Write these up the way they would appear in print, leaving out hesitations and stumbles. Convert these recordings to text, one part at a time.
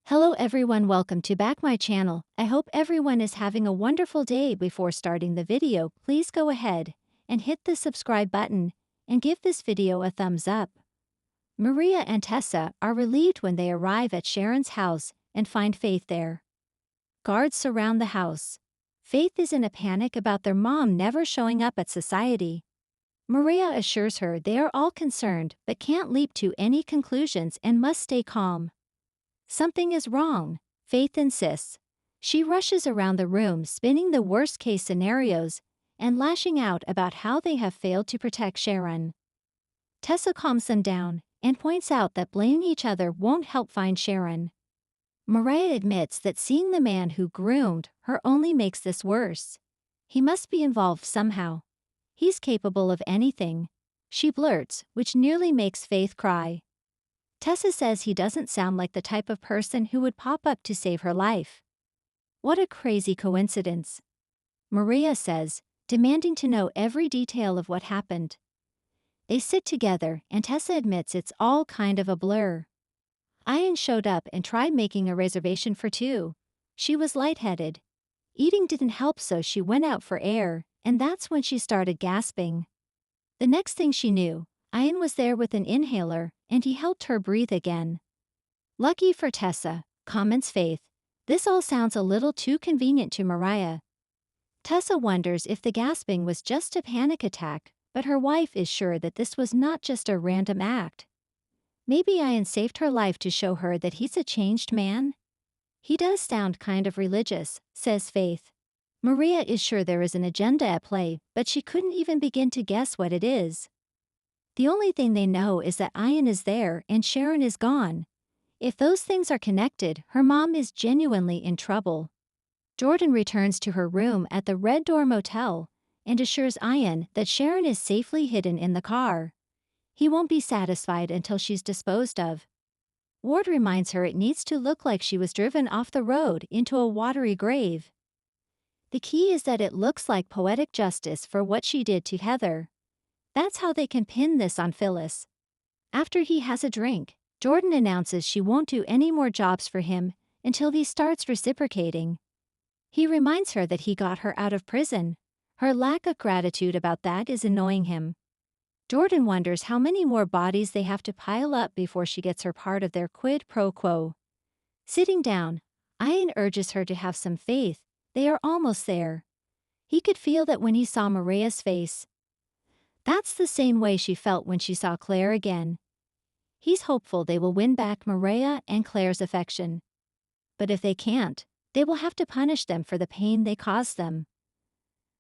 Hello everyone, welcome to back my channel. I hope everyone is having a wonderful day. Before starting the video, please go ahead and hit the subscribe button and give this video a thumbs up. Maria and Tessa are relieved when they arrive at Sharon's house and find Faith there. Guards surround the house. Faith is in a panic about their mom never showing up at society. Maria assures her they are all concerned but can't leap to any conclusions and must stay calm. Something is wrong, Faith insists. She rushes around the room spinning the worst-case scenarios and lashing out about how they have failed to protect Sharon. Tessa calms them down and points out that blaming each other won't help find Sharon. Maria admits that seeing the man who groomed her only makes this worse. He must be involved somehow. He's capable of anything, she blurts, which nearly makes Faith cry. Tessa says he doesn't sound like the type of person who would pop up to save her life. What a crazy coincidence, Maria says, demanding to know every detail of what happened. They sit together and Tessa admits it's all kind of a blur. Ian showed up and tried making a reservation for two. She was lightheaded. Eating didn't help, so she went out for air, and that's when she started gasping. The next thing she knew, Ian was there with an inhaler, and he helped her breathe again. Lucky for Tessa, comments Faith. This all sounds a little too convenient to Maria. Tessa wonders if the gasping was just a panic attack, but her wife is sure that this was not just a random act. Maybe Ian saved her life to show her that he's a changed man? He does sound kind of religious, says Faith. Maria is sure there is an agenda at play, but she couldn't even begin to guess what it is. The only thing they know is that Ian is there and Sharon is gone. If those things are connected, her mom is genuinely in trouble. Jordan returns to her room at the Red Door Motel and assures Ian that Sharon is safely hidden in the car. He won't be satisfied until she's disposed of. Ward reminds her it needs to look like she was driven off the road into a watery grave. The key is that it looks like poetic justice for what she did to Heather. That's how they can pin this on Phyllis. After he has a drink, Jordan announces she won't do any more jobs for him until he starts reciprocating. He reminds her that he got her out of prison. Her lack of gratitude about that is annoying him. Jordan wonders how many more bodies they have to pile up before she gets her part of their quid pro quo. Sitting down, Ian urges her to have some faith. They are almost there. He could feel that when he saw Maria's face. That's the same way she felt when she saw Claire again. He's hopeful they will win back Maria and Claire's affection. But if they can't, they will have to punish them for the pain they caused them.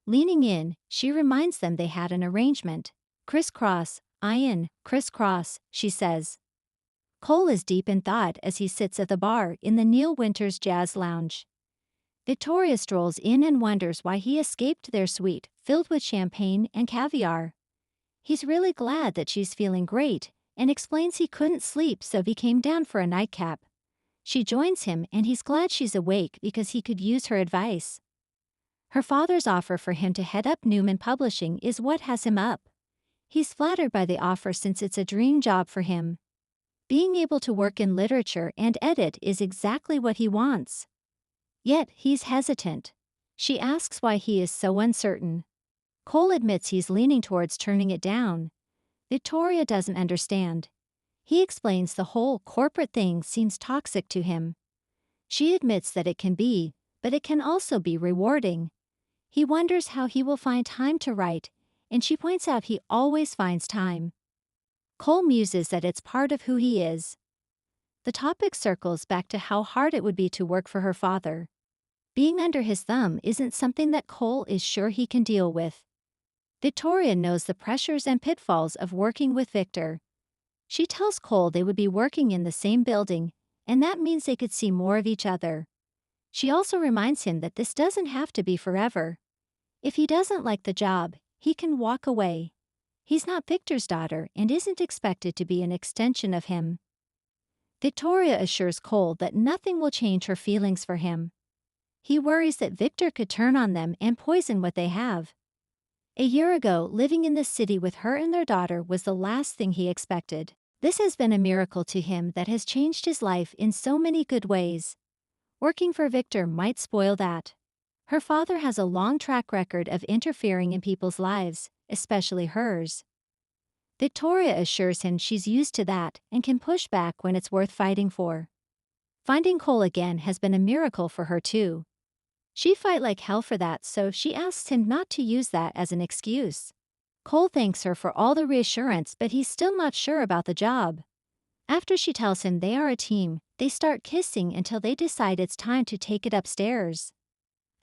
Leaning in, she reminds them they had an arrangement. Crisscross, Ian, crisscross, she says. Cole is deep in thought as he sits at the bar in the Neil Winters Jazz Lounge. Victoria strolls in and wonders why he escaped their suite, filled with champagne and caviar. He's really glad that she's feeling great, and explains he couldn't sleep so he came down for a nightcap. She joins him and he's glad she's awake because he could use her advice. Her father's offer for him to head up Newman Publishing is what has him up. He's flattered by the offer since it's a dream job for him. Being able to work in literature and edit is exactly what he wants. Yet he's hesitant. She asks why he is so uncertain. Cole admits he's leaning towards turning it down. Victoria doesn't understand. He explains the whole corporate thing seems toxic to him. She admits that it can be, but it can also be rewarding. He wonders how he will find time to write, and she points out he always finds time. Cole muses that it's part of who he is. The topic circles back to how hard it would be to work for her father. Being under his thumb isn't something that Cole is sure he can deal with. Victoria knows the pressures and pitfalls of working with Victor. She tells Cole they would be working in the same building, and that means they could see more of each other. She also reminds him that this doesn't have to be forever. If he doesn't like the job, he can walk away. He's not Victor's daughter and isn't expected to be an extension of him. Victoria assures Cole that nothing will change her feelings for him. He worries that Victor could turn on them and poison what they have. A year ago, living in the city with her and their daughter was the last thing he expected. This has been a miracle to him that has changed his life in so many good ways. Working for Victor might spoil that. Her father has a long track record of interfering in people's lives, especially hers. Victoria assures him she's used to that and can push back when it's worth fighting for. Finding Cole again has been a miracle for her too. She fight like hell for that, so she asks him not to use that as an excuse. Cole thanks her for all the reassurance, but he's still not sure about the job. After she tells him they are a team, they start kissing until they decide it's time to take it upstairs.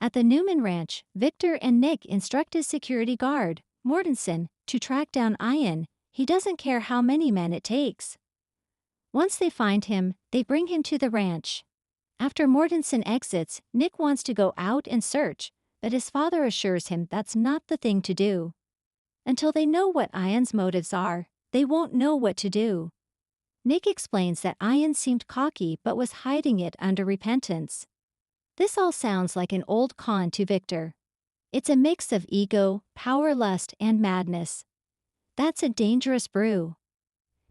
At the Newman Ranch, Victor and Nick instruct his security guard, Mortensen, to track down Ian. He doesn't care how many men it takes. Once they find him, they bring him to the ranch. After Mortensen exits, Nick wants to go out and search, but his father assures him that's not the thing to do. Until they know what Ian's motives are, they won't know what to do. Nick explains that Ian seemed cocky but was hiding it under repentance. This all sounds like an old con to Victor. It's a mix of ego, power, lust, and madness. That's a dangerous brew.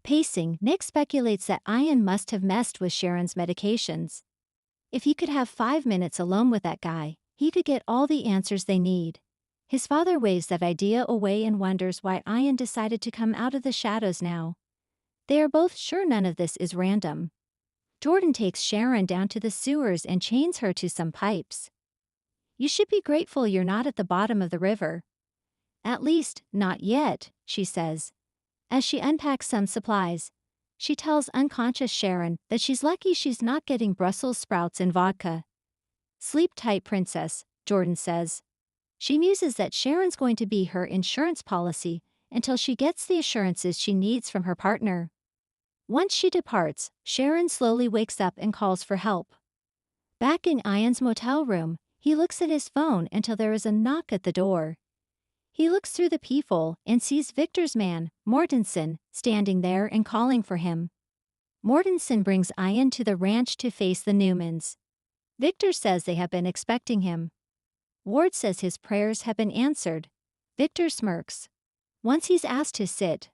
Pacing, Nick speculates that Ian must have messed with Sharon's medications. If he could have 5 minutes alone with that guy, he could get all the answers they need. His father waves that idea away and wonders why Ian decided to come out of the shadows now. They are both sure none of this is random. Jordan takes Sharon down to the sewers and chains her to some pipes. "You should be grateful you're not at the bottom of the river." "At least, not yet," she says. As she unpacks some supplies, she tells unconscious Sharon that she's lucky she's not getting Brussels sprouts and vodka. "Sleep tight, princess," Jordan says. She muses that Sharon's going to be her insurance policy until she gets the assurances she needs from her partner. Once she departs, Sharon slowly wakes up and calls for help. Back in Ian's motel room, he looks at his phone until there is a knock at the door. He looks through the peephole and sees Victor's man, Mortensen, standing there and calling for him. Mortensen brings Ian to the ranch to face the Newmans. Victor says they have been expecting him. Ward says his prayers have been answered. Victor smirks. Once he's asked to sit,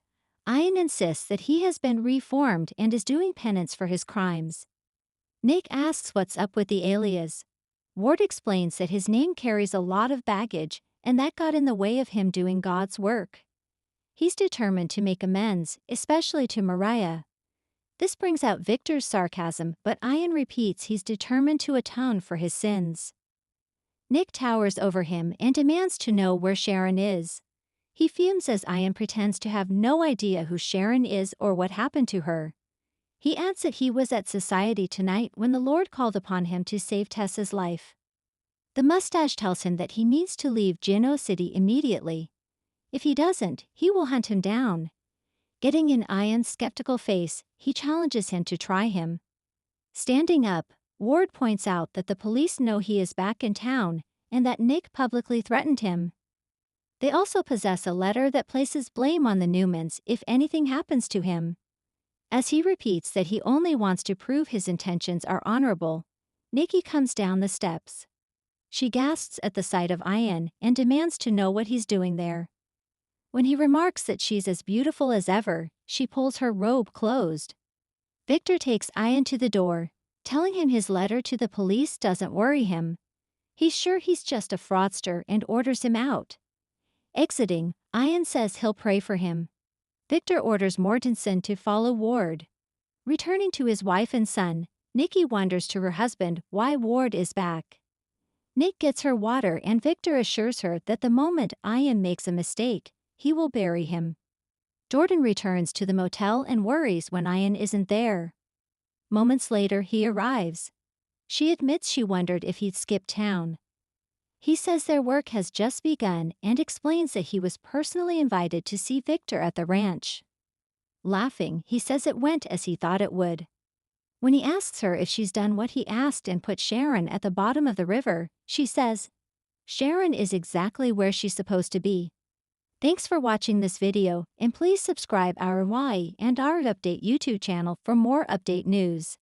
Ian insists that he has been reformed and is doing penance for his crimes. Nick asks what's up with the alias. Ward explains that his name carries a lot of baggage and that got in the way of him doing God's work. He's determined to make amends, especially to Mariah. This brings out Victor's sarcasm, but Ian repeats he's determined to atone for his sins. Nick towers over him and demands to know where Sharon is. He fumes as Ian pretends to have no idea who Sharon is or what happened to her. He adds that he was at society tonight when the Lord called upon him to save Tessa's life. The mustache tells him that he needs to leave Gino City immediately. If he doesn't, he will hunt him down. Getting in Ian's skeptical face, he challenges him to try him. Standing up, Ward points out that the police know he is back in town and that Nick publicly threatened him. They also possess a letter that places blame on the Newmans if anything happens to him. As he repeats that he only wants to prove his intentions are honorable, Nikki comes down the steps. She gasps at the sight of Ian and demands to know what he's doing there. When he remarks that she's as beautiful as ever, she pulls her robe closed. Victor takes Ian to the door, telling him his letter to the police doesn't worry him. He's sure he's just a fraudster and orders him out. Exiting, Ian says he'll pray for him. Victor orders Mortensen to follow Ward. Returning to his wife and son, Nikki wonders to her husband why Ward is back. Nick gets her water and Victor assures her that the moment Ian makes a mistake, he will bury him. Jordan returns to the motel and worries when Ian isn't there. Moments later he arrives. She admits she wondered if he'd skip town. He says their work has just begun and explains that he was personally invited to see Victor at the ranch. Laughing, he says it went as he thought it would. When he asks her if she's done what he asked and put Sharon at the bottom of the river, she says, "Sharon is exactly where she's supposed to be." Thanks for watching this video and please subscribe our Y and our Update YouTube channel for more update news.